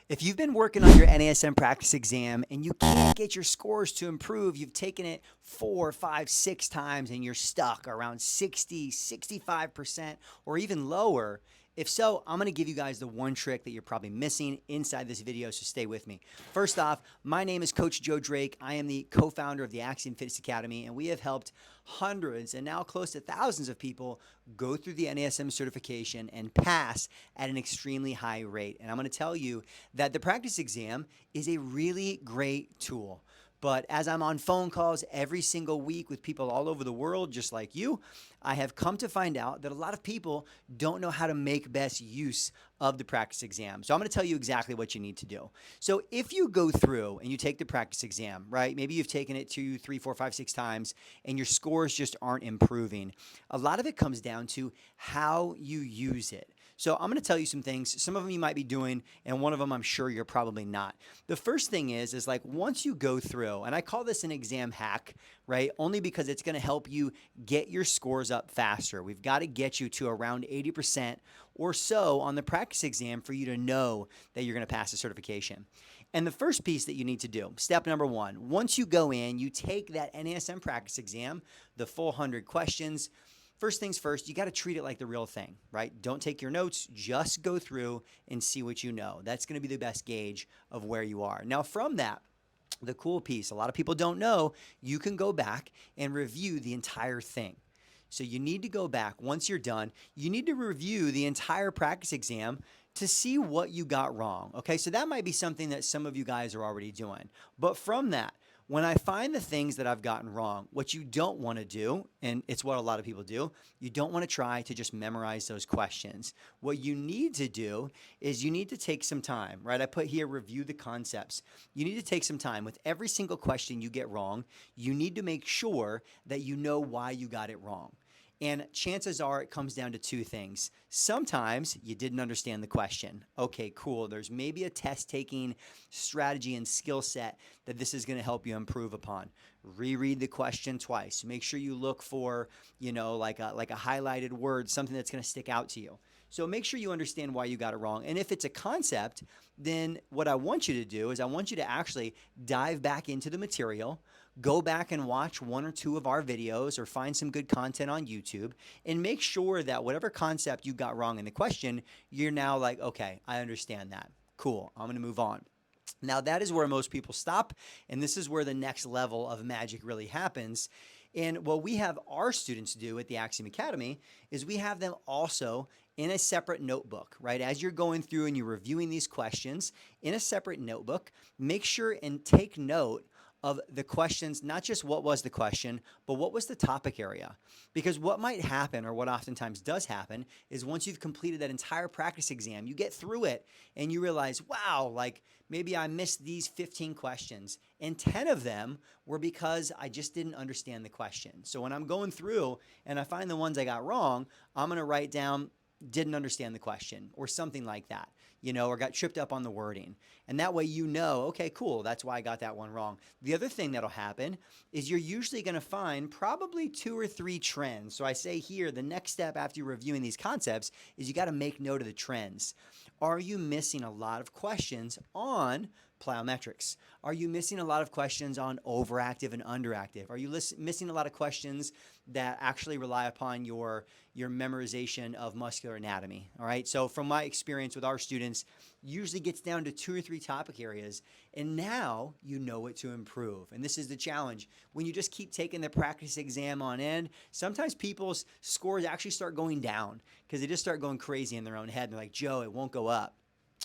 If you've been working on your NASM practice exam and you can't get your scores to improve, you've taken it 4, 5, 6 times and you're stuck around 60, 65% or even lower. If so, I'm going to give you guys the one trick that you're probably missing inside this video, so stay with me. First off, my name is Coach Joe Drake. I am the co-founder of the Axiom Fitness Academy, and we have helped hundreds and now close to thousands of people go through the NASM certification and pass at an extremely high rate. And I'm going to tell you that the practice exam is a really great tool. But as I'm on phone calls every single week with people all over the world, just like you, I have come to find out that a lot of people don't know how to make best use of the practice exam. So I'm going to tell you exactly what you need to do. So if you go through and you take the practice exam, right? Maybe you've taken it 2, 3, 4, 5, 6 times and your scores just aren't improving. A lot of it comes down to how you use it. So I'm going to tell you some things. Some of them you might be doing, and one of them I'm sure you're probably not. The first thing is like once you go through, and I call this an exam hack, right? Only because it's going to help you get your scores up faster. We've got to get you to around 80% or so on the practice exam for you to know that you're going to pass the certification. And the first piece that you need to do, step number 1, once you go in, you take that NASM practice exam, the full 100 questions. First things first, you got to treat it like the real thing, right? Don't take your notes, just go through and see what you know. That's going to be the best gauge of where you are. Now from that, the cool piece, a lot of people don't know, you can go back and review the entire thing. So you need to go back, once you're done, you need to review the entire practice exam to see what you got wrong, okay? So that might be something that some of you guys are already doing. But from that, when I find the things that I've gotten wrong, what you don't want to do, and it's what a lot of people do, you don't want to try to just memorize those questions. What you need to do is you need to take some time, right? I put here, review the concepts. You need to take some time. With every single question you get wrong, you need to make sure that you know why you got it wrong. And chances are it comes down to 2 things. Sometimes you didn't understand the question. Okay, cool. There's maybe a test-taking strategy and skill set that this is going to help you improve upon. Reread the question twice. Make sure you look for, like a highlighted word, something that's going to stick out to you. So make sure you understand why you got it wrong. And if it's a concept, then what I want you to do is I want you to actually dive back into the material, go back and watch 1 or 2 of our videos or find some good content on YouTube and make sure that whatever concept you got wrong in the question, you're now like, okay, I understand that. Cool, I'm going to move on. Now that is where most people stop, and this is where the next level of magic really happens. And what we have our students do at the Axiom Academy is we have them also in a separate notebook, right? As you're going through and you're reviewing these questions in a separate notebook, make sure and take note of the questions, not just what was the question, but what was the topic area. Because what might happen, or what oftentimes does happen, is once you've completed that entire practice exam, you get through it and you realize, wow, like maybe I missed these 15 questions and 10 of them were because I just didn't understand the question. So when I'm going through and I find the ones I got wrong, I'm going to write down didn't understand the question or something like that, or got tripped up on the wording. And that way okay, cool, that's why I got that one wrong. The other thing that'll happen is you're usually going to find probably 2 or 3 trends. So I say here, the next step after you're reviewing these concepts is you got to make note of the trends. Are you missing a lot of questions on plyometrics? Are you missing a lot of questions on overactive and underactive? Are you missing a lot of questions that actually rely upon your memorization of muscular anatomy? All right. So from my experience with our students, usually gets down to 2 or 3 topic areas, and now you know what to improve. And this is the challenge. When you just keep taking the practice exam on end, sometimes people's scores actually start going down because they just start going crazy in their own head. And they're like, Joe, it won't go up.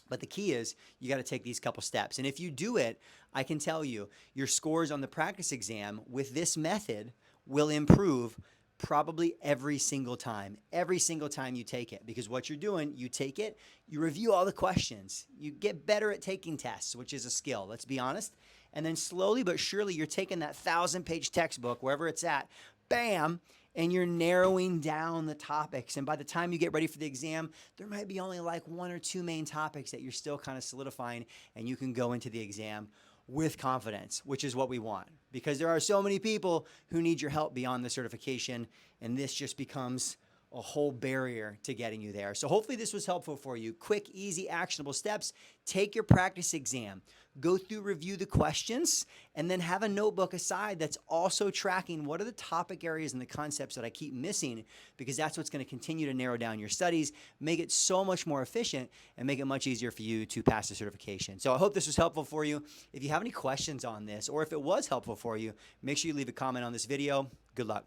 But the key is you got to take these couple steps. And if you do it, I can tell you your scores on the practice exam with this method will improve probably every single time you take it. Because what you're doing, you take it, you review all the questions, you get better at taking tests, which is a skill, let's be honest. And then slowly but surely, you're taking that 1,000-page textbook, wherever it's at, bam, and you're narrowing down the topics. And by the time you get ready for the exam, there might be only like 1 or 2 main topics that you're still kind of solidifying, and you can go into the exam with confidence, which is what we want. Because there are so many people who need your help beyond the certification, and this just becomes a whole barrier to getting you there. So hopefully this was helpful for you. Quick, easy, actionable steps. Take your practice exam. Go through, review the questions, and then have a notebook aside that's also tracking what are the topic areas and the concepts that I keep missing, because that's what's going to continue to narrow down your studies, make it so much more efficient, and make it much easier for you to pass the certification. So I hope this was helpful for you. If you have any questions on this, or if it was helpful for you, make sure you leave a comment on this video. Good luck.